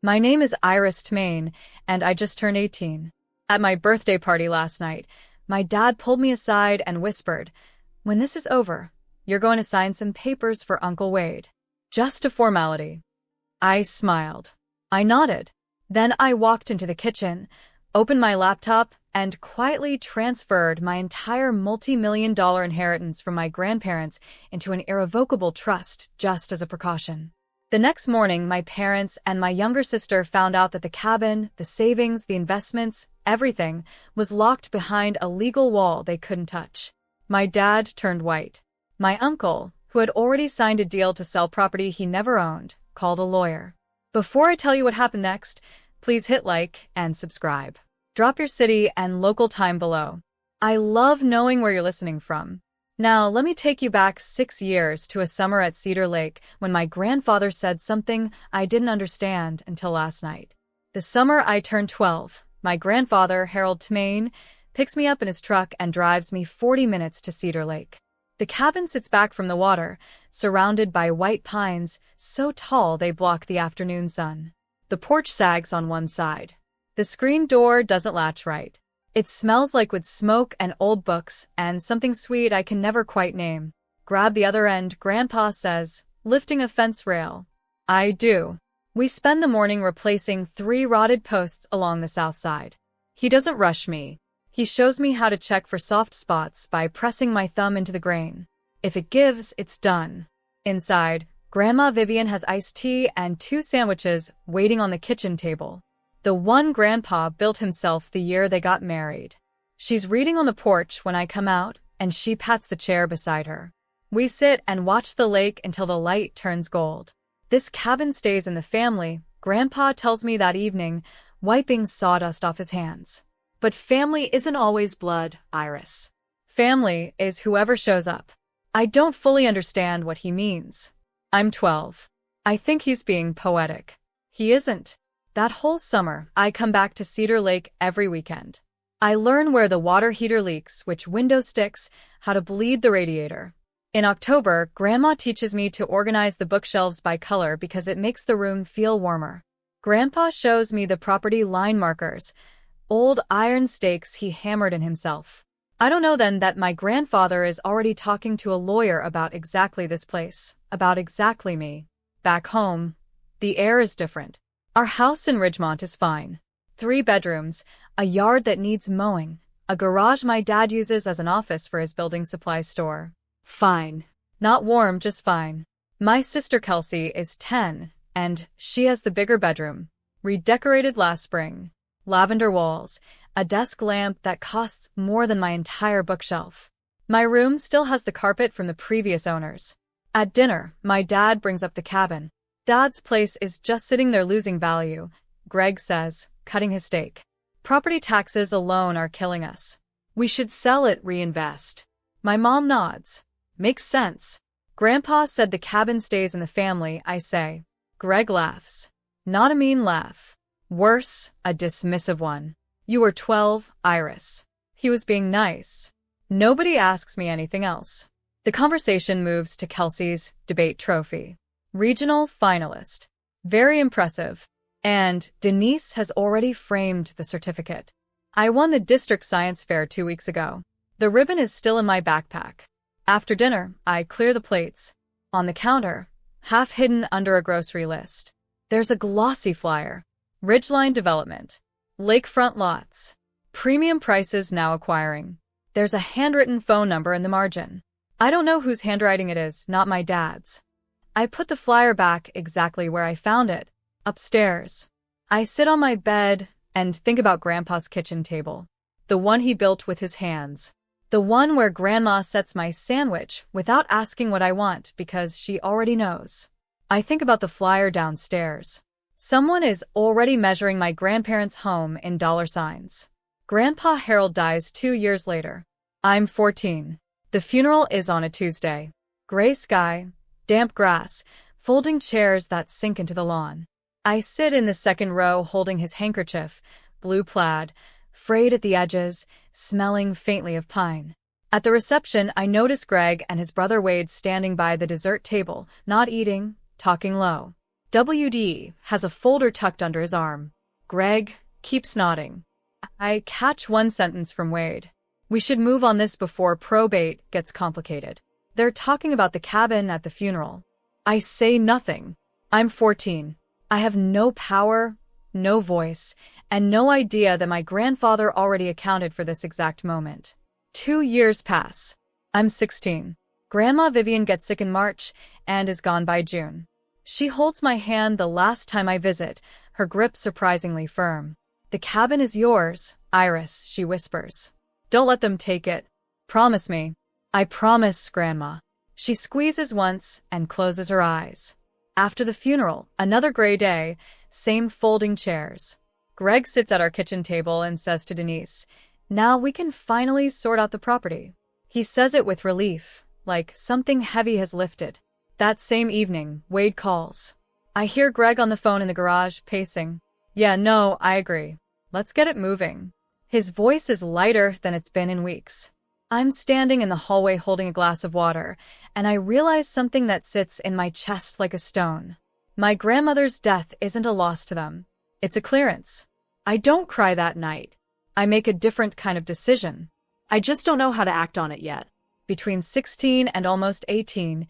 My name is Iris Tmain, and I just turned 18. At my birthday party last night, my dad pulled me aside and whispered, "When this is over, you're going to sign some papers for Uncle Wade. Just a formality." I smiled. I nodded. Then I walked into the kitchen, opened my laptop, and quietly transferred my entire multi-million-dollar inheritance from my grandparents into an irrevocable trust just as a precaution. The next morning, my parents and my younger sister found out that the cabin, the savings, the investments, everything was locked behind a legal wall they couldn't touch. My dad turned white. My uncle, who had already signed a deal to sell property he never owned, called a lawyer. Before I tell you what happened next, please hit like and subscribe. Drop your city and local time below. I love knowing where you're listening from. Now, let me take you back 6 years to a summer at Cedar Lake when my grandfather said something I didn't understand until last night. The summer I turned 12, my grandfather, Harold Tmain, picks me up in his truck and drives me 40 minutes to Cedar Lake. The cabin sits back from the water, surrounded by white pines so tall they block the afternoon sun. The porch sags on one side. The screen door doesn't latch right. It smells like wood smoke and old books and something sweet I can never quite name. "Grab the other end," Grandpa says, lifting a fence rail. I do. We spend the morning replacing 3 rotted posts along the south side. He doesn't rush me. He shows me how to check for soft spots by pressing my thumb into the grain. If it gives, it's done. Inside, Grandma Vivian has iced tea and 2 sandwiches waiting on the kitchen table. The one Grandpa built himself the year they got married. She's reading on the porch when I come out, and she pats the chair beside her. We sit and watch the lake until the light turns gold. "This cabin stays in the family," Grandpa tells me that evening, wiping sawdust off his hands. But family isn't always blood, Iris. Family is whoever shows up. I don't fully understand what he means. I'm 12. I think he's being poetic. He isn't. That whole summer, I come back to Cedar Lake every weekend. I learn where the water heater leaks, which window sticks, how to bleed the radiator. In October, Grandma teaches me to organize the bookshelves by color because it makes the room feel warmer. Grandpa shows me the property line markers, old iron stakes he hammered in himself. I don't know then that my grandfather is already talking to a lawyer about exactly this place, about exactly me. Back home, the air is different. Our house in Ridgemont is fine. 3 bedrooms, a yard that needs mowing, a garage my dad uses as an office for his building supply store. Fine. Not warm, just fine. My sister Kelsey is 10, and she has the bigger bedroom. Redecorated last spring. Lavender walls, a desk lamp that costs more than my entire bookshelf. My room still has the carpet from the previous owners. At dinner, my dad brings up the cabin. "Dad's place is just sitting there losing value," Greg says, cutting his steak. "Property taxes alone are killing us. We should sell it, reinvest." My mom nods. "Makes sense." "Grandpa said the cabin stays in the family," I say. Greg laughs. Not a mean laugh. Worse, a dismissive one. "You were 12, Iris." He was being nice. Nobody asks me anything else. The conversation moves to Kelsey's debate trophy. Regional finalist. Very impressive. And Denise has already framed the certificate. I won the district science fair 2 weeks ago. The ribbon is still in my backpack. After dinner, I clear the plates. On the counter, half hidden under a grocery list, there's a glossy flyer. Ridgeline Development. Lakefront lots. Premium prices now acquiring. There's a handwritten phone number in the margin. I don't know whose handwriting it is, not my dad's. I put the flyer back exactly where I found it, upstairs. I sit on my bed and think about Grandpa's kitchen table. The one he built with his hands. The one where Grandma sets my sandwich without asking what I want because she already knows. I think about the flyer downstairs. Someone is already measuring my grandparents' home in dollar signs. Grandpa Harold dies 2 years later. I'm 14. The funeral is on a Tuesday. Gray sky, damp grass, folding chairs that sink into the lawn. I sit in the second row holding his handkerchief, blue plaid, frayed at the edges, smelling faintly of pine. At the reception, I notice Greg and his brother Wade standing by the dessert table, not eating, talking low. WD has a folder tucked under his arm. Greg keeps nodding. I catch one sentence from Wade. We should move on this before probate gets complicated. They're talking about the cabin at the funeral. I say nothing. I'm 14. I have no power, no voice, and no idea that my grandfather already accounted for this exact moment. 2 years pass. I'm 16. Grandma Vivian gets sick in March and is gone by June. She holds my hand the last time I visit, her grip surprisingly firm. The cabin is yours, Iris, she whispers. Don't let them take it. Promise me. I promise, Grandma. She squeezes once and closes her eyes. After the funeral, another gray day, same folding chairs. Greg sits at our kitchen table and says to Denise, now we can finally sort out the property. He says it with relief, like something heavy has lifted. That same evening, Wade calls. I hear Greg on the phone in the garage, pacing. Yeah, no, I agree. Let's get it moving. His voice is lighter than it's been in weeks. I'm standing in the hallway holding a glass of water, and I realize something that sits in my chest like a stone. My grandmother's death isn't a loss to them. It's a clearance. I don't cry that night. I make a different kind of decision. I just don't know how to act on it yet. Between 16 and almost 18,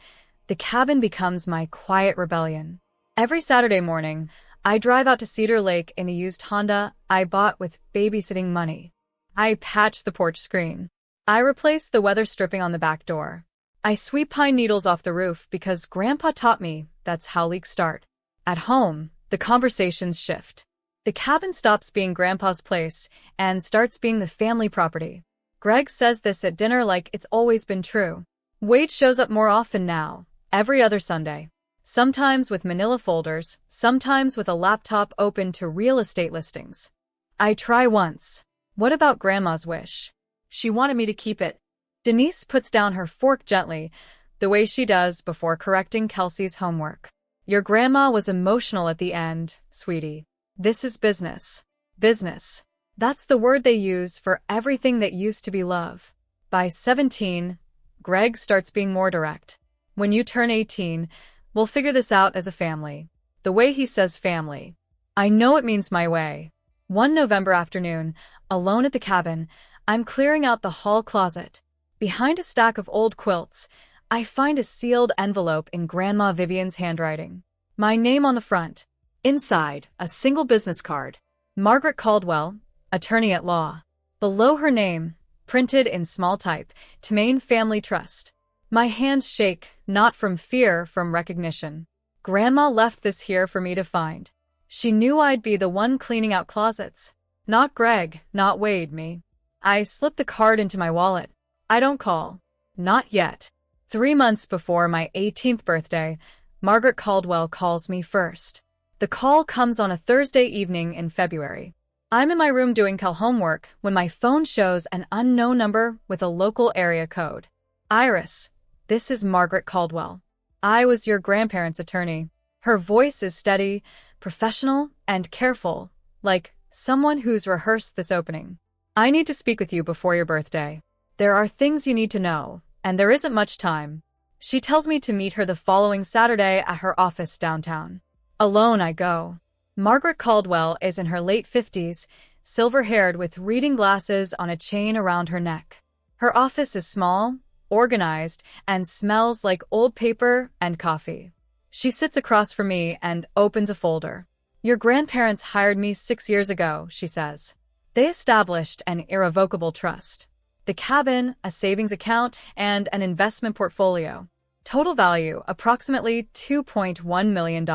the cabin becomes my quiet rebellion. Every Saturday morning, I drive out to Cedar Lake in a used Honda I bought with babysitting money. I patch the porch screen. I replace the weather stripping on the back door. I sweep pine needles off the roof because Grandpa taught me that's how leaks start. At home, the conversations shift. The cabin stops being Grandpa's place and starts being the family property. Greg says this at dinner like it's always been true. Wade shows up more often now, every other Sunday. Sometimes with manila folders, sometimes with a laptop open to real estate listings. I try once. What about Grandma's wish? She wanted me to keep it. Denise puts down her fork gently, the way she does before correcting Kelsey's homework. Your grandma was emotional at the end, sweetie. This is business. Business. That's the word they use for everything that used to be love. By 17, Greg starts being more direct. When you turn 18, we'll figure this out as a family. The way he says family. I know it means my way. One November afternoon, alone at the cabin, I'm clearing out the hall closet. Behind a stack of old quilts, I find a sealed envelope in Grandma Vivian's handwriting. My name on the front. Inside, a single business card. Margaret Caldwell, attorney at law. Below her name, printed in small type, Temain Family Trust. My hands shake, not from fear, from recognition. Grandma left this here for me to find. She knew I'd be the one cleaning out closets. Not Greg, not Wade, me. I slip the card into my wallet. I don't call. Not yet. 3 months before my 18th birthday, Margaret Caldwell calls me first. The call comes on a Thursday evening in February. I'm in my room doing Cal homework when my phone shows an unknown number with a local area code. Iris, this is Margaret Caldwell. I was your grandparents' attorney. Her voice is steady, professional, and careful, like someone who's rehearsed this opening. I need to speak with you before your birthday. There are things you need to know, and there isn't much time. She tells me to meet her the following Saturday at her office downtown. Alone I go. Margaret Caldwell is in her late 50s, silver-haired with reading glasses on a chain around her neck. Her office is small, organized, and smells like old paper and coffee. She sits across from me and opens a folder. Your grandparents hired me 6 years ago, she says. They established an irrevocable trust. The cabin, a savings account, and an investment portfolio. Total value, approximately $2.1 million.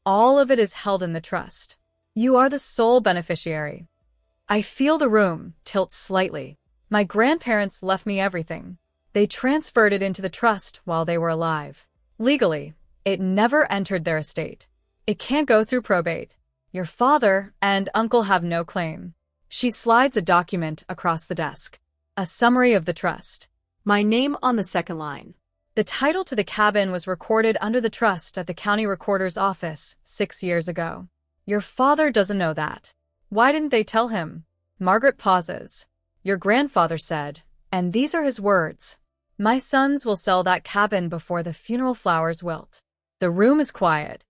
All of it is held in the trust. You are the sole beneficiary. I feel the room tilt slightly. My grandparents left me everything. They transferred it into the trust while they were alive. Legally, it never entered their estate. It can't go through probate. Your father and uncle have no claim. She slides a document across the desk. A summary of the trust. My name on the second line. The title to the cabin was recorded under the trust at the county recorder's office 6 years ago. Your father doesn't know that. Why didn't they tell him? Margaret pauses. Your grandfather said, and these are his words, my sons will sell that cabin before the funeral flowers wilt. The room is quiet.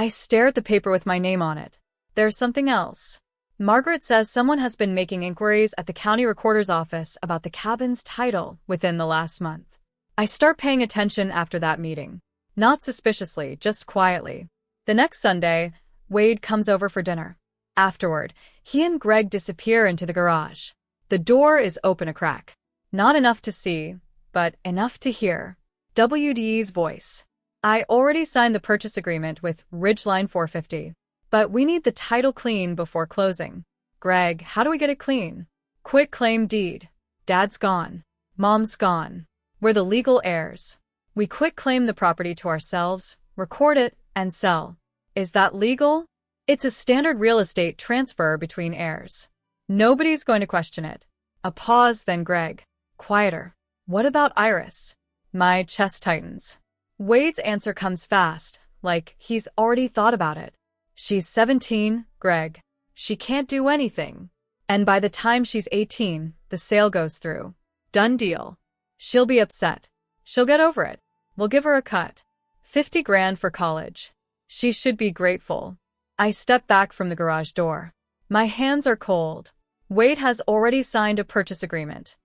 I stare at the paper with my name on it. There's something else. Margaret says someone has been making inquiries at the county recorder's office about the cabin's title within the last month. I start paying attention after that meeting. Not suspiciously, just quietly. The next Sunday, Wade comes over for dinner. Afterward, he and Greg disappear into the garage. The door is open a crack. Not enough to see, but enough to hear. WD's voice. I already signed the purchase agreement with Ridgeline 450. But we need the title clean before closing. Greg, how do we get it clean? Quick claim deed. Dad's gone. Mom's gone. We're the legal heirs. We quick claim the property to ourselves, record it, and sell. Is that legal? It's a standard real estate transfer between heirs. Nobody's going to question it. A pause, then Greg. Quieter. What about Iris? My chest tightens. Wade's answer comes fast, like he's already thought about it. She's 17, Greg. She can't do anything. And by the time she's 18, the sale goes through. Done deal. She'll be upset. She'll get over it. We'll give her a cut. 50 grand for college. She should be grateful. I step back from the garage door. My hands are cold. Wade has already signed a purchase agreement.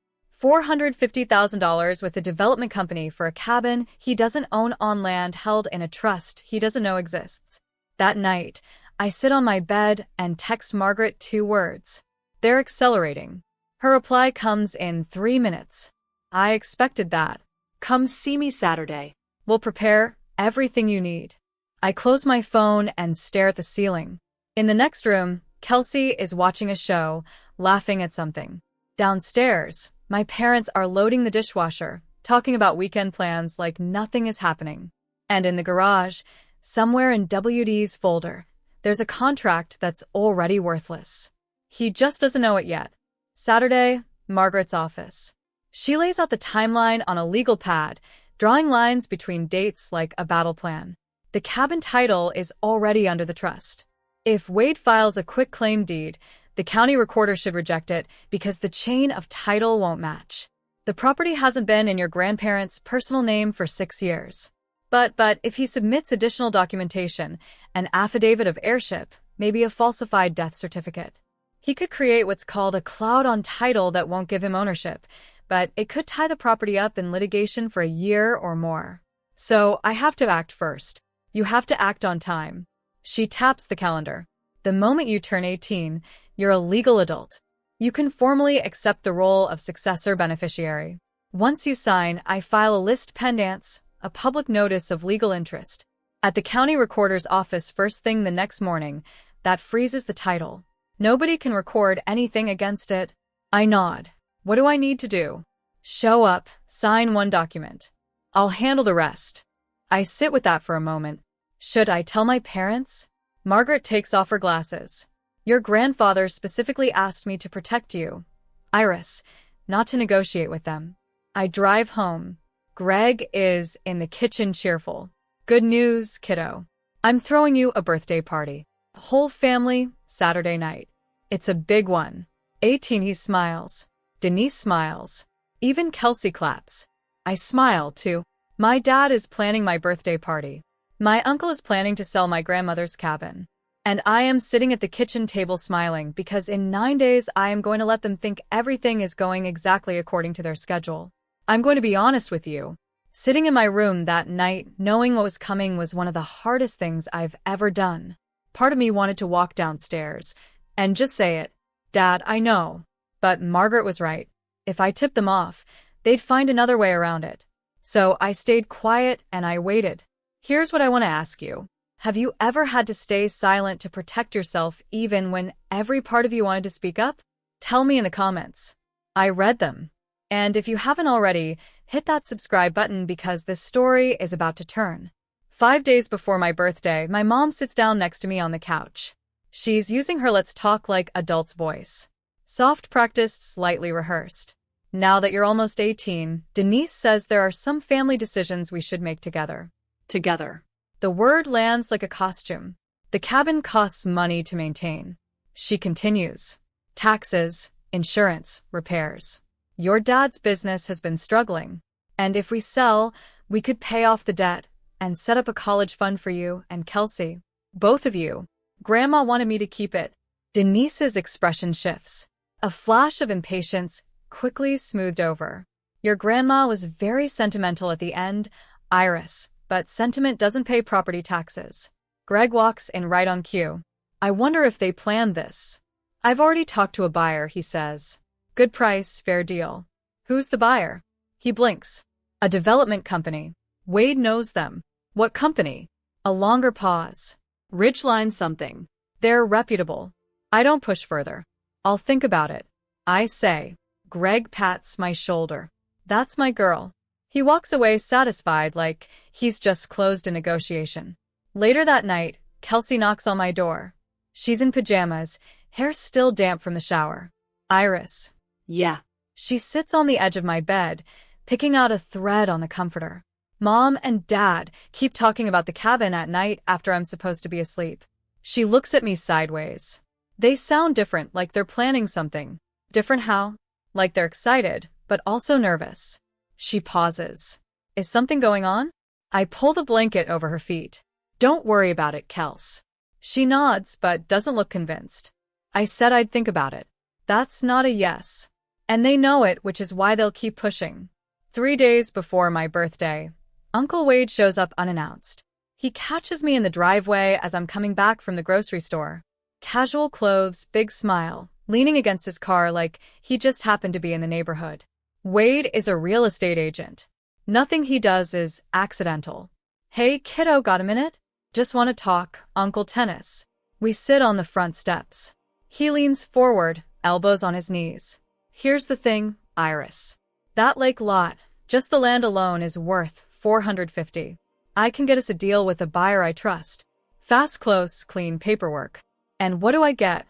$450,000 with a development company for a cabin he doesn't own on land held in a trust he doesn't know exists. That night, I sit on my bed and text Margaret 2 words. They're accelerating. Her reply comes in 3 minutes. I expected that. Come see me Saturday. We'll prepare everything you need. I close my phone and stare at the ceiling. In the next room, Kelsey is watching a show, laughing at something. Downstairs, my parents are loading the dishwasher, talking about weekend plans like nothing is happening. And in the garage, somewhere in WD's folder, there's a contract that's already worthless. He just doesn't know it yet. Saturday, Margaret's office. She lays out the timeline on a legal pad, drawing lines between dates like a battle plan. The cabin title is already under the trust. If Wade files a quick claim deed, the county recorder should reject it because the chain of title won't match. The property hasn't been in your grandparents' personal name for 6 years. But if he submits additional documentation, an affidavit of heirship, maybe a falsified death certificate, he could create what's called a cloud on title that won't give him ownership, but it could tie the property up in litigation for a year or more. So I have to act first. You have to act on time. She taps the calendar. The moment you turn 18, you're a legal adult. You can formally accept the role of successor beneficiary. Once you sign, I file a list pendants, a public notice of legal interest, at the county recorder's office first thing the next morning. That freezes the title. Nobody can record anything against it. I nod. What do I need to do? Show up, sign one document. I'll handle the rest. I sit with that for a moment. Should I tell my parents? Margaret takes off her glasses. Your grandfather specifically asked me to protect you, Iris, not to negotiate with them. I drive home. Greg is in the kitchen cheerful. Good news, kiddo. I'm throwing you a birthday party. Whole family, Saturday night. It's a big one. 18, he smiles. Denise smiles. Even Kelsey claps. I smile, too. My dad is planning my birthday party. My uncle is planning to sell my grandmother's cabin. And I am sitting at the kitchen table smiling because in 9 days I am going to let them think everything is going exactly according to their schedule. I'm going to be honest with you. Sitting in my room that night, knowing what was coming was one of the hardest things I've ever done. Part of me wanted to walk downstairs and just say it. Dad, I know. But Margaret was right. If I tipped them off, they'd find another way around it. So I stayed quiet and I waited. Here's what I want to ask you. Have you ever had to stay silent to protect yourself even when every part of you wanted to speak up? Tell me in the comments. I read them. And if you haven't already, hit that subscribe button because this story is about to turn. 5 days before my birthday, my mom sits down next to me on the couch. She's using her let's talk like adults voice. Soft practice, slightly rehearsed. Now that you're almost 18, Denise says there are some family decisions we should make together. Together. The word lands like a costume. The cabin costs money to maintain. She continues. Taxes, insurance, repairs. Your dad's business has been struggling. And if we sell, we could pay off the debt and set up a college fund for you and Kelsey. Both of you. Grandma wanted me to keep it. Denise's expression shifts. A flash of impatience quickly smoothed over. Your grandma was very sentimental at the end, Iris, but sentiment doesn't pay property taxes. Greg walks in right on cue. I wonder if they planned this. I've already talked to a buyer, he says. Good price, fair deal. Who's the buyer? He blinks. A development company. Wade knows them. What company? A longer pause. Ridgeline something. They're reputable. I don't push further. I'll think about it. I say. Greg pats my shoulder. That's my girl. He walks away satisfied, like he's just closed a negotiation. Later that night, Kelsey knocks on my door. She's in pajamas, hair still damp from the shower. Iris. Yeah. She sits on the edge of my bed, picking out a thread on the comforter. Mom and Dad keep talking about the cabin at night after I'm supposed to be asleep. She looks at me sideways. They sound different, like they're planning something. Different how? Like they're excited, but also nervous. She pauses. Is something going on? I pull the blanket over her feet. Don't worry about it, Kels. She nods, but doesn't look convinced. I said I'd think about it. That's not a yes. And they know it, which is why they'll keep pushing. 3 days before my birthday, Uncle Wade shows up unannounced. He catches me in the driveway as I'm coming back from the grocery store. Casual clothes, big smile, leaning against his car like he just happened to be in the neighborhood. Wade is a real estate agent. Nothing he does is accidental. Hey, kiddo, got a minute? Just want to talk, Uncle Tennis. We sit on the front steps. He leans forward, elbows on his knees. Here's the thing, Iris. That lake lot, just the land alone, is worth $450. I can get us a deal with a buyer I trust. Fast, close, clean paperwork. And what do I get?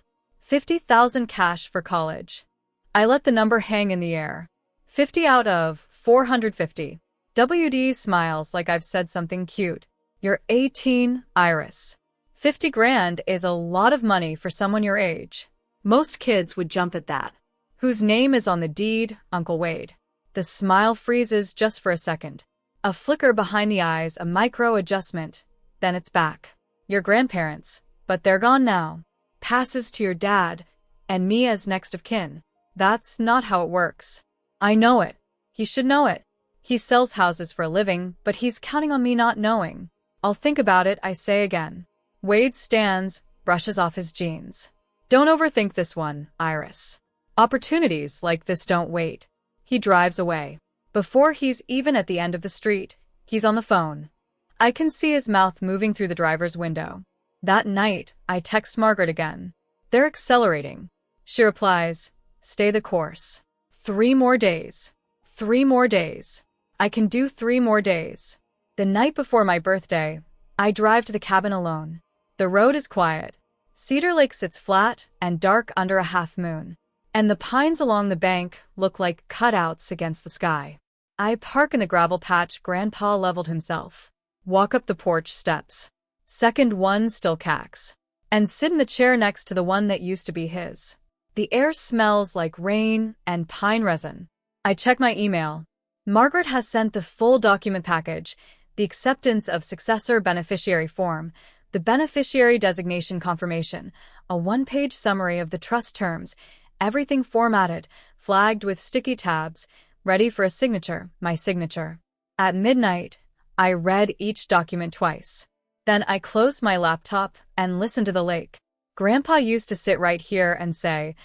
$50,000 cash for college. I let the number hang in the air. 50 out of 450. WD smiles like I've said something cute. You're 18, Iris. 50 grand is a lot of money for someone your age. Most kids would jump at that. Whose name is on the deed, Uncle Wade? The smile freezes just for a second. A flicker behind the eyes, a micro adjustment. Then it's back. Your grandparents, but they're gone now. Passes to your dad, and me as next of kin. That's not how it works. I know it. He should know it. He sells houses for a living, but he's counting on me not knowing. I'll think about it, I say again. Wade stands, brushes off his jeans. Don't overthink this one, Iris. Opportunities like this don't wait. He drives away. Before he's even at the end of the street, he's on the phone. I can see his mouth moving through the driver's window. That night, I text Margaret again. They're accelerating. She replies, stay the course. 3 more days. 3 more days. I can do 3 more days. The night before my birthday, I drive to the cabin alone. The road is quiet. Cedar Lake sits flat and dark under a half moon, and the pines along the bank look like cutouts against the sky. I park in the gravel patch Grandpa leveled himself, walk up the porch steps. Second one still cacks, and sit in the chair next to the one that used to be his. The air smells like rain and pine resin. I check my email. Margaret has sent the full document package, the acceptance of successor beneficiary form, the beneficiary designation confirmation, a 1-page summary of the trust terms, everything formatted, flagged with sticky tabs, ready for a signature, my signature. At midnight, I read each document twice. Then I closed my laptop and listened to the lake. Grandpa used to sit right here and say,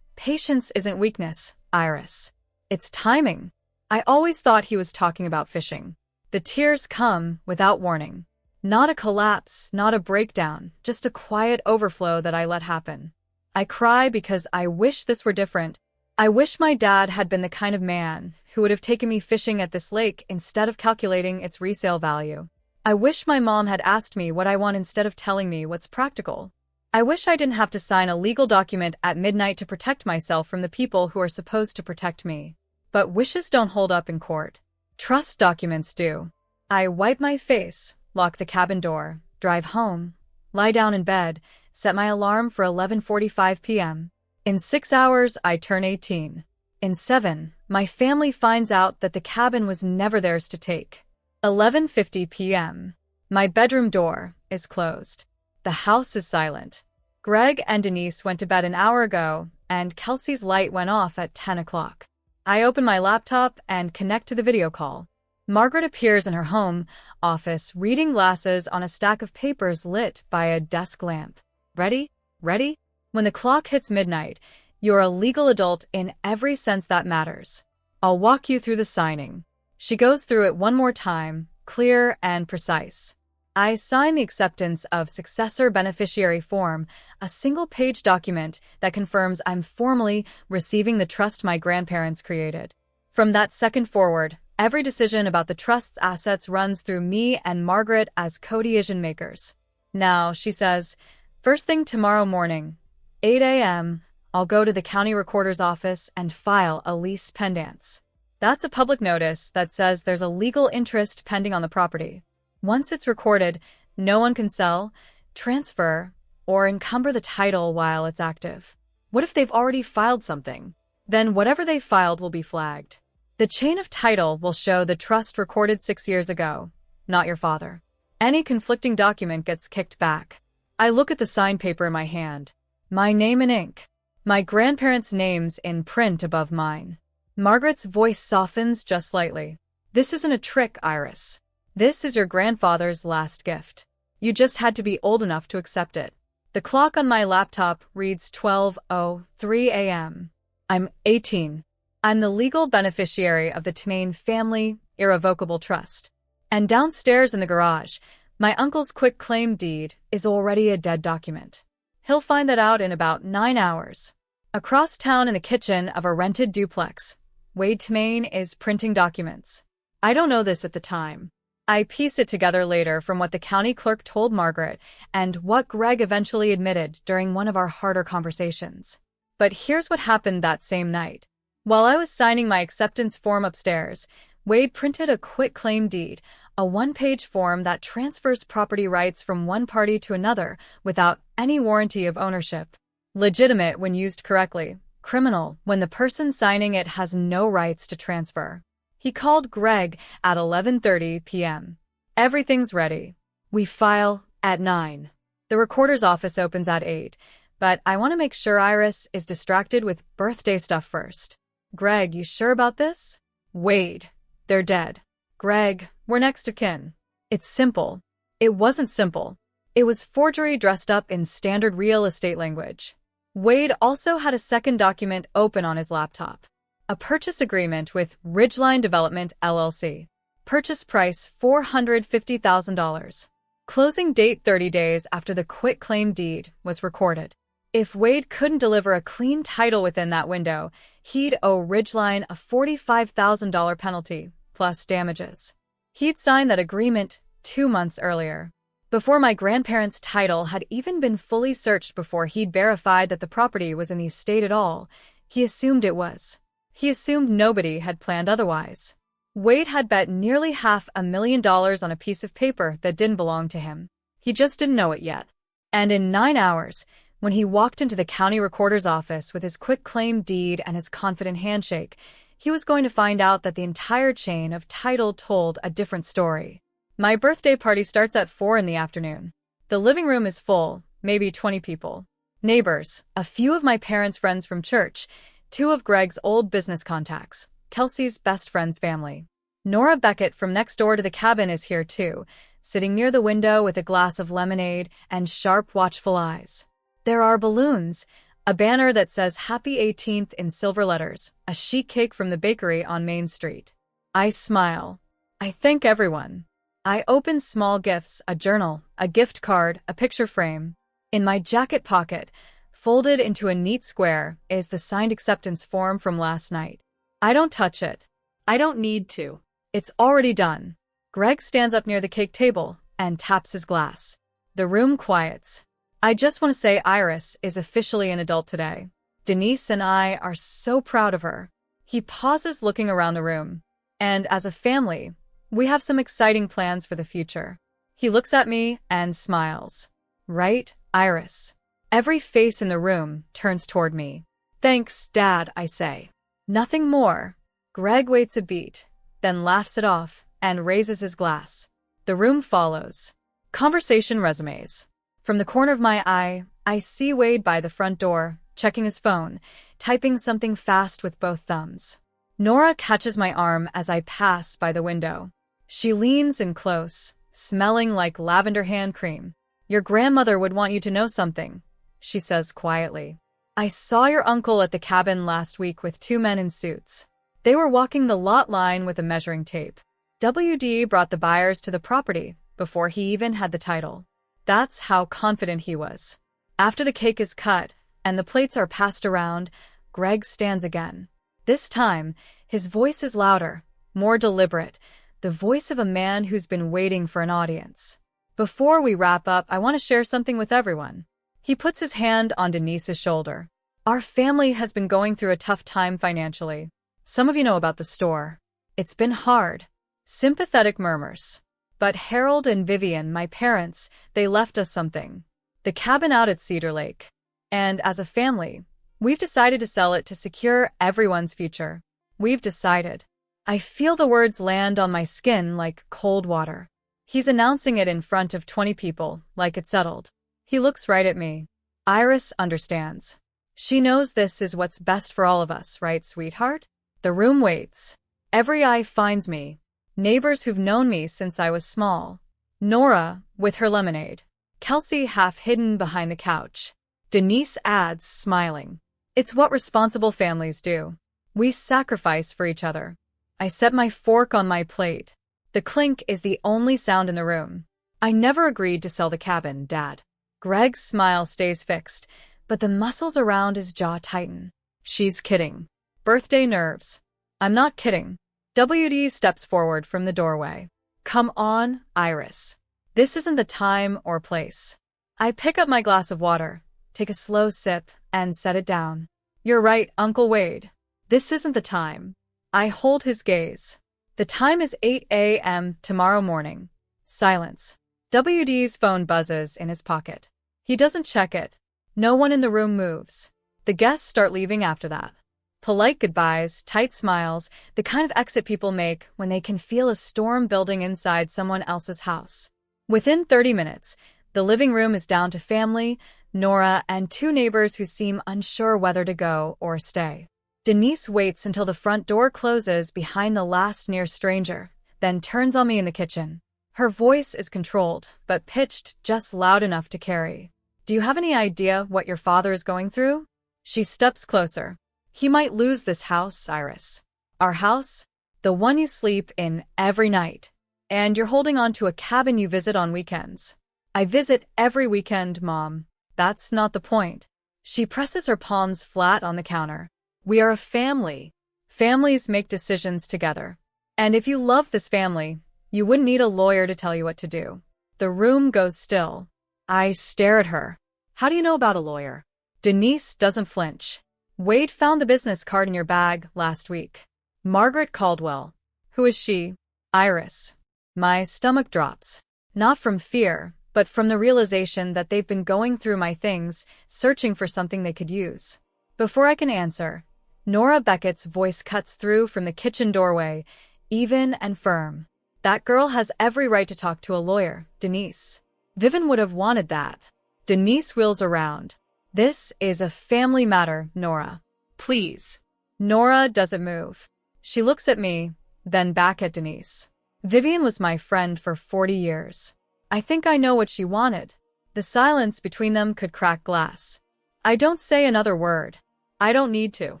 patience isn't weakness, Iris. It's timing. I always thought he was talking about fishing. The tears come without warning. Not a collapse, not a breakdown, just a quiet overflow that I let happen. I cry because I wish this were different. I wish my dad had been the kind of man who would have taken me fishing at this lake instead of calculating its resale value. I wish my mom had asked me what I want instead of telling me what's practical. I wish I didn't have to sign a legal document at midnight to protect myself from the people who are supposed to protect me. But wishes don't hold up in court. Trust documents do. I wipe my face, lock the cabin door, drive home, lie down in bed, set my alarm for 11:45 p.m. In 6 hours, I turn 18. In 7, my family finds out that the cabin was never theirs to take. 11:50 p.m. My bedroom door is closed. The house is silent. Greg and Denise went to bed an hour ago, and Kelsey's light went off at 10 o'clock. I open my laptop and connect to the video call. Margaret appears in her home office, reading glasses on a stack of papers lit by a desk lamp. Ready? Ready? When the clock hits midnight, you're a legal adult in every sense that matters. I'll walk you through the signing. She goes through it one more time, clear and precise. I sign the acceptance of successor beneficiary form, a single-page document that confirms I'm formally receiving the trust my grandparents created. From that second forward, every decision about the trust's assets runs through me and Margaret as co-decision makers. Now, she says, first thing tomorrow morning, 8 a.m., I'll go to the county recorder's office and file a lease pendants. That's a public notice that says there's a legal interest pending on the property. Once it's recorded, no one can sell, transfer, or encumber the title while it's active. What if they've already filed something? Then whatever they filed will be flagged. The chain of title will show the trust recorded 6 years ago, not your father. Any conflicting document gets kicked back. I look at the signed paper in my hand. My name in ink. My grandparents' names in print above mine. Margaret's voice softens just slightly. This isn't a trick, Iris. This is your grandfather's last gift. You just had to be old enough to accept it. The clock on my laptop reads 12:03 a.m. I'm 18. I'm the legal beneficiary of the Tamain Family Irrevocable Trust. And downstairs in the garage, my uncle's quitclaim deed is already a dead document. He'll find that out in about 9 hours. Across town in the kitchen of a rented duplex, Wade Tamain is printing documents. I don't know this at the time. I piece it together later from what the county clerk told Margaret and what Greg eventually admitted during one of our harder conversations. But here's what happened that same night. While I was signing my acceptance form upstairs, Wade printed a quitclaim deed, a one-page form that transfers property rights from one party to another without any warranty of ownership. Legitimate when used correctly, criminal when the person signing it has no rights to transfer. He called Greg at 11:30 p.m. Everything's ready. We file at 9. The recorder's office opens at 8, but I want to make sure Iris is distracted with birthday stuff first. Greg, you sure about this? Wade, they're dead. Greg, we're next of kin. It's simple. It wasn't simple. It was forgery dressed up in standard real estate language. Wade also had a second document open on his laptop. A purchase agreement with Ridgeline Development, LLC. Purchase price $450,000. Closing date 30 days after the quitclaim deed was recorded. If Wade couldn't deliver a clean title within that window, he'd owe Ridgeline a $45,000 penalty, plus damages. He'd signed that agreement 2 months earlier. Before my grandparents' title had even been fully searched, before he'd verified that the property was in the estate at all, he assumed it was. He assumed nobody had planned otherwise. Wade had bet nearly $500,000 on a piece of paper that didn't belong to him. He just didn't know it yet. And in 9 hours, when he walked into the county recorder's office with his quitclaim deed and his confident handshake, he was going to find out that the entire chain of title told a different story. My birthday party starts at 4 in the afternoon. The living room is full, maybe 20 people. Neighbors, a few of my parents' friends from church, 2 of Greg's old business contacts, Kelsey's best friend's family. Nora Beckett from next door to the cabin is here too, sitting near the window with a glass of lemonade and sharp, watchful eyes. There are balloons, a banner that says Happy 18th in silver letters, a sheet cake from the bakery on Main Street. I smile. I thank everyone. I open small gifts, a journal, a gift card, a picture frame. In my jacket pocket, folded into a neat square, is the signed acceptance form from last night. I don't touch it. I don't need to. It's already done. Greg stands up near the cake table and taps his glass. The room quiets. I just want to say Iris is officially an adult today. Denise and I are so proud of her. He pauses, looking around the room. And as a family, we have some exciting plans for the future. He looks at me and smiles. Right, Iris? Every face in the room turns toward me. Thanks, Dad, I say. Nothing more. Greg waits a beat, then laughs it off and raises his glass. The room follows. Conversation resumes. From the corner of my eye, I see Wade by the front door, checking his phone, typing something fast with both thumbs. Nora catches my arm as I pass by the window. She leans in close, smelling like lavender hand cream. "Your grandmother would want you to know something," she says quietly. "I saw your uncle at the cabin last week with two men in suits. They were walking the lot line with a measuring tape. WD brought the buyers to the property before he even had the title. That's how confident he was." After the cake is cut and the plates are passed around, Greg stands again. This time, his voice is louder, more deliberate, the voice of a man who's been waiting for an audience. "Before we wrap up, I want to share something with everyone." He puts his hand on Denise's shoulder. "Our family has been going through a tough time financially. Some of you know about the store. It's been hard." Sympathetic murmurs. "But Harold and Vivian, my parents, they left us something. The cabin out at Cedar Lake. And as a family, we've decided to sell it to secure everyone's future. We've decided." I feel the words land on my skin like cold water. He's announcing it in front of 20 people, like it's settled. He looks right at me. Iris understands. She knows this is what's best for all of us, right, sweetheart? The room waits. Every eye finds me. Neighbors who've known me since I was small. Nora, with her lemonade. Kelsey half hidden behind the couch. Denise adds, smiling. "It's what responsible families do. We sacrifice for each other." I set my fork on my plate. The clink is the only sound in the room. "I never agreed to sell the cabin, Dad." Greg's smile stays fixed, but the muscles around his jaw tighten. "She's kidding. Birthday nerves." "I'm not kidding." WD steps forward from the doorway. "Come on, Iris. This isn't the time or place." I pick up my glass of water, take a slow sip, and set it down. "You're right, Uncle Wade. This isn't the time." I hold his gaze. "The time is 8 a.m. tomorrow morning." Silence. WD's phone buzzes in his pocket. He doesn't check it. No one in the room moves. The guests start leaving after that. Polite goodbyes, tight smiles, the kind of exit people make when they can feel a storm building inside someone else's house. Within 30 minutes, the living room is down to family, Nora, and two neighbors who seem unsure whether to go or stay. Denise waits until the front door closes behind the last near stranger, then turns on me in the kitchen. Her voice is controlled, but pitched just loud enough to carry. "Do you have any idea what your father is going through?" She steps closer. "He might lose this house, Iris. Our house? The one you sleep in every night. And you're holding on to a cabin you visit on weekends." "I visit every weekend, Mom. That's not the point." She presses her palms flat on the counter. "We are a family. Families make decisions together. And if you love this family, you wouldn't need a lawyer to tell you what to do." The room goes still. I stare at her. "How do you know about a lawyer?" Denise doesn't flinch. "Wade found the business card in your bag last week." "Margaret Caldwell." "Who is she?" "Iris." My stomach drops. Not from fear, but from the realization that they've been going through my things, searching for something they could use. Before I can answer, Nora Beckett's voice cuts through from the kitchen doorway, even and firm. "That girl has every right to talk to a lawyer, Denise. Vivian would have wanted that." Denise wheels around. "This is a family matter, Nora. Please." Nora doesn't move. She looks at me, then back at Denise. "Vivian was my friend for 40 years. I think I know what she wanted." The silence between them could crack glass. I don't say another word. I don't need to.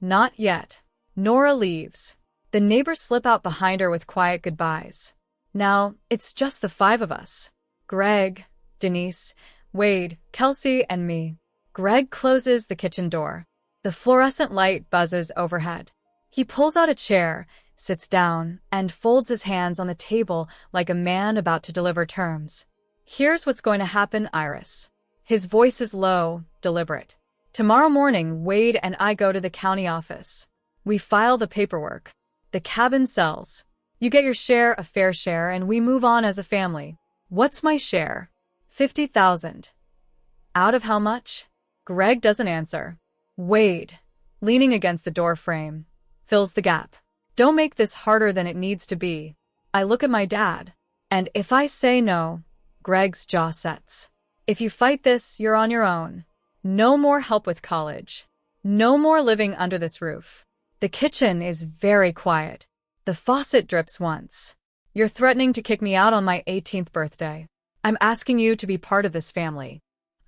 Not yet. Nora leaves. The neighbors slip out behind her with quiet goodbyes. Now, it's just the five of us. Greg, Denise, Wade, Kelsey, and me. Greg closes the kitchen door. The fluorescent light buzzes overhead. He pulls out a chair, sits down, and folds his hands on the table like a man about to deliver terms. "Here's what's going to happen, Iris." His voice is low, deliberate. "Tomorrow morning, Wade and I go to the county office. We file the paperwork. The cabin sells. You get your share, a fair share, and we move on as a family." "What's my share?" $50,000. "Out of how much?" Greg doesn't answer. Wade, leaning against the door frame, fills the gap. "Don't make this harder than it needs to be." I look at my dad. And if I say no, Greg's jaw sets. If you fight this, you're on your own. No more help with college. No more living under this roof. The kitchen is very quiet. The faucet drips once. You're threatening to kick me out on my 18th birthday. I'm asking you to be part of this family.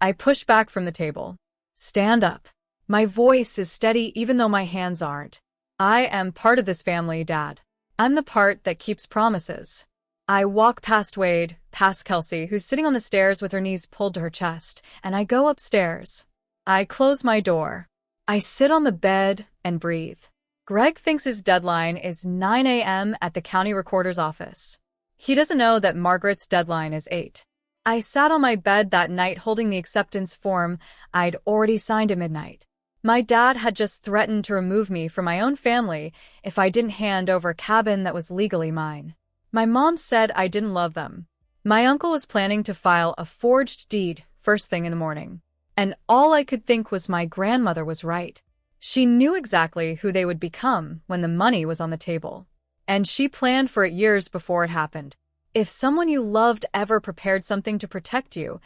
I push back from the table. Stand up. My voice is steady even though my hands aren't. I am part of this family, Dad. I'm the part that keeps promises. I walk past Wade, past Kelsey, who's sitting on the stairs with her knees pulled to her chest, and I go upstairs. I close my door. I sit on the bed and breathe. Greg thinks his deadline is 9 a.m. at the county recorder's office. He doesn't know that Margaret's deadline is 8. I sat on my bed that night holding the acceptance form I'd already signed at midnight. My dad had just threatened to remove me from my own family if I didn't hand over a cabin that was legally mine. My mom said I didn't love them. My uncle was planning to file a forged deed first thing in the morning. And all I could think was my grandmother was right. She knew exactly who they would become when the money was on the table. And she planned for it years before it happened. If someone you loved ever prepared something to protect you,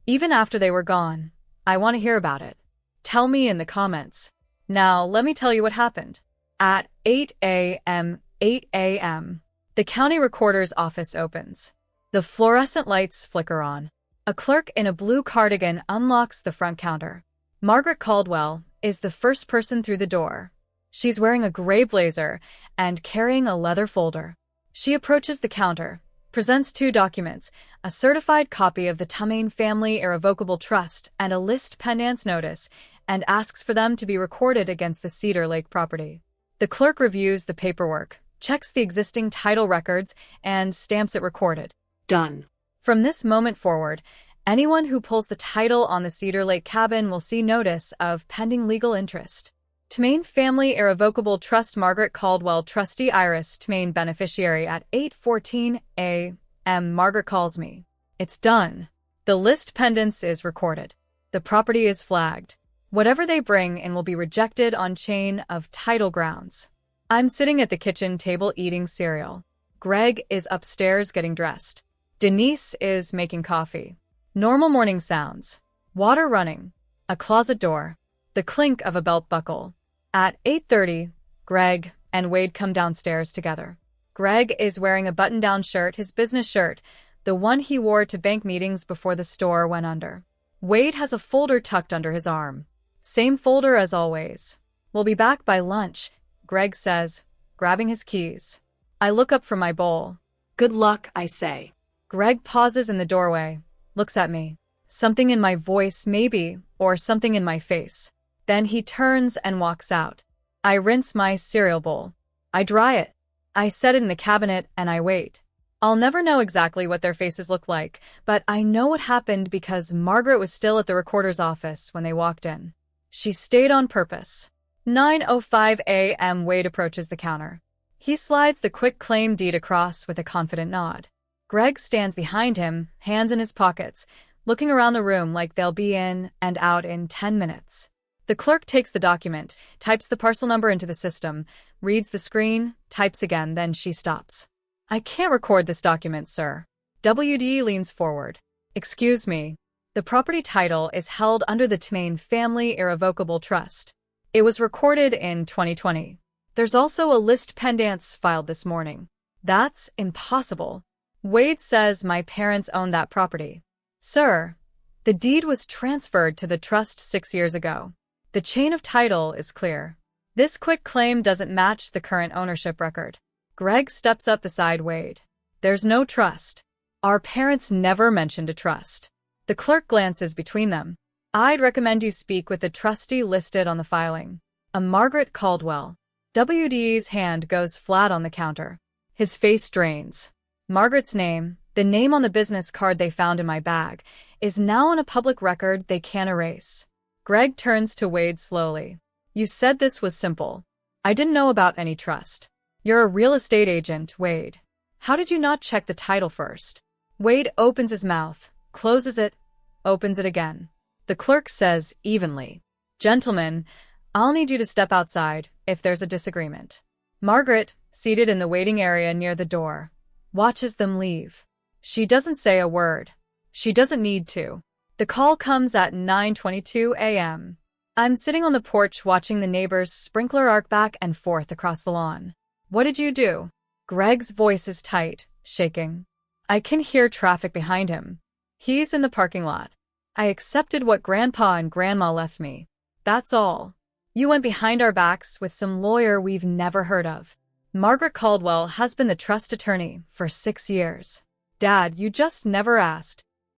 even after they were gone, I want to hear about it. Tell me in the comments. Now, let me tell you what happened. At 8 a.m., the county recorder's office opens. The fluorescent lights flicker on. A clerk in a blue cardigan unlocks the front counter. Margaret Caldwell is the first person through the door. She's wearing a gray blazer and carrying a leather folder. She approaches the counter, presents 2 documents, a certified copy of the Tumain Family Irrevocable Trust and a list pendants notice, and asks for them to be recorded against the Cedar Lake property. The clerk reviews the paperwork, checks the existing title records, and stamps it recorded. Done. From this moment forward, anyone who pulls the title on the Cedar Lake cabin will see notice of pending legal interest. Tumain Family Irrevocable Trust Margaret Caldwell Trustee Iris Tumain Beneficiary at 8:14 a.m. Margaret calls me. It's done. The list pendants is recorded. The property is flagged. Whatever they bring in will be rejected on chain of title grounds. I'm sitting at the kitchen table eating cereal. Greg is upstairs getting dressed. Denise is making coffee. Normal morning sounds. Water running. A closet door. The clink of a belt buckle. At 8:30, Greg and Wade come downstairs together. Greg is wearing a button-down shirt, his business shirt, the one he wore to bank meetings before the store went under. Wade has a folder tucked under his arm. Same folder as always. We'll be back by lunch, Greg says, grabbing his keys. I look up from my bowl. Good luck, I say. Greg pauses in the doorway, looks at me. Something in my voice, maybe, or something in my face. Then he turns and walks out. I rinse my cereal bowl. I dry it. I set it in the cabinet and I wait. I'll never know exactly what their faces look like, but I know what happened because Margaret was still at the recorder's office when they walked in. She stayed on purpose. 9:05 a.m. Wade approaches the counter. He slides the quick claim deed across with a confident nod. Greg stands behind him, hands in his pockets, looking around the room like they'll be in and out in 10 minutes. The clerk takes the document, types the parcel number into the system, reads the screen, types again, then she stops. I can't record this document, sir. WD leans forward. Excuse me. The property title is held under the Tumain Family Irrevocable Trust. It was recorded in 2020. There's also a list pendants filed this morning. That's impossible. Wade says my parents own that property. Sir, the deed was transferred to the trust 6 years ago. The chain of title is clear. This quick claim doesn't match the current ownership record. Greg steps up beside Wade. There's no trust. Our parents never mentioned a trust. The clerk glances between them. I'd recommend you speak with the trustee listed on the filing. A Margaret Caldwell. WD's hand goes flat on the counter. His face drains. Margaret's name, the name on the business card they found in my bag, is now on a public record they can't erase. Greg turns to Wade slowly. You said this was simple. I didn't know about any trust. You're a real estate agent, Wade. How did you not check the title first? Wade opens his mouth, closes it, opens it again. The clerk says evenly, Gentlemen, I'll need you to step outside if there's a disagreement. Margaret, seated in the waiting area near the door, watches them leave. She doesn't say a word. She doesn't need to. The call comes at 9:22 a.m. I'm sitting on the porch watching the neighbor's sprinkler arc back and forth across the lawn. What did you do? Greg's voice is tight, shaking. I can hear traffic behind him. He's in the parking lot. I accepted what Grandpa and Grandma left me. That's all. You went behind our backs with some lawyer we've never heard of. Margaret Caldwell has been the trust attorney for 6 years. Dad, you just never asked.